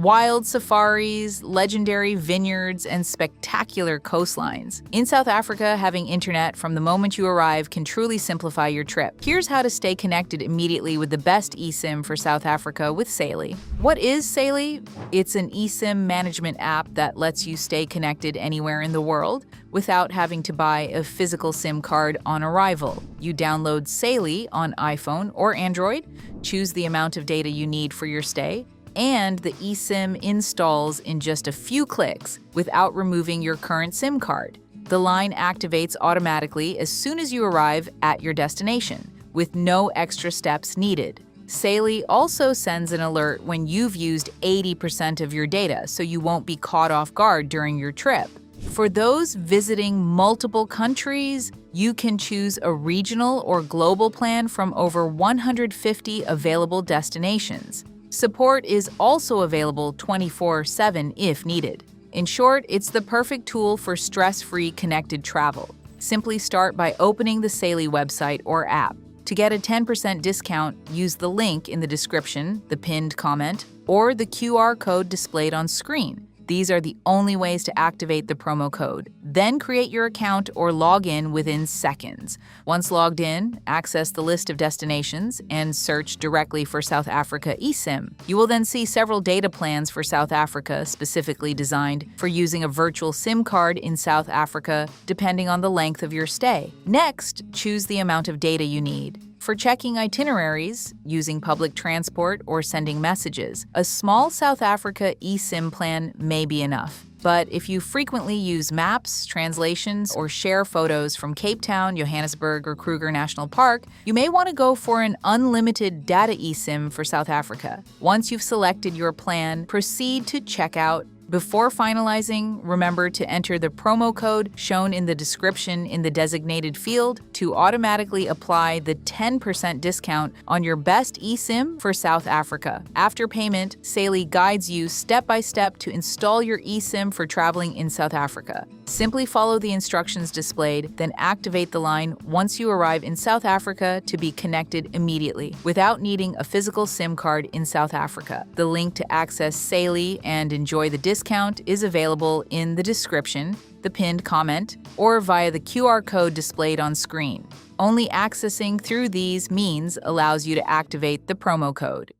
Wild safaris, legendary vineyards, and spectacular coastlines. In South Africa, having internet from the moment you arrive can truly simplify your trip. Here's how to stay connected immediately with the best eSIM for South Africa with Saily. What is Saily? It's an eSIM management app that lets you stay connected anywhere in the world without having to buy a physical SIM card on arrival. You download Saily on iPhone or Android, choose the amount of data you need for your stay, and the eSIM installs in just a few clicks without removing your current SIM card. The line activates automatically as soon as you arrive at your destination, with no extra steps needed. Saily also sends an alert when you've used 80% of your data, so you won't be caught off guard during your trip. For those visiting multiple countries, you can choose a regional or global plan from over 150 available destinations. Support is also available 24/7 if needed. In short, it's the perfect tool for stress-free connected travel. Simply start by opening the Saily website or app. To get a 10% discount, use the link in the description, the pinned comment, or the QR code displayed on screen. These are the only ways to activate the promo code. Then create your account or log in within seconds. Once logged in, access the list of destinations and search directly for South Africa eSIM. You will then see several data plans for South Africa specifically designed for using a virtual SIM card in South Africa, depending on the length of your stay. Next, choose the amount of data you need. For checking itineraries, using public transport, or sending messages, a small South Africa eSIM plan may be enough. But if you frequently use maps, translations, or share photos from Cape Town, Johannesburg, or Kruger National Park, you may want to go for an unlimited data eSIM for South Africa. Once you've selected your plan, proceed to checkout. Before finalizing, remember to enter the promo code shown in the description in the designated field to automatically apply the 10% discount on your best eSIM for South Africa. After payment, Saily guides you step by step to install your eSIM for traveling in South Africa. Simply follow the instructions displayed, then activate the line once you arrive in South Africa to be connected immediately, without needing a physical SIM card in South Africa. The link to access Saily and enjoy the discount is available in the description, the pinned comment, or via the QR code displayed on screen. Only accessing through these means allows you to activate the promo code.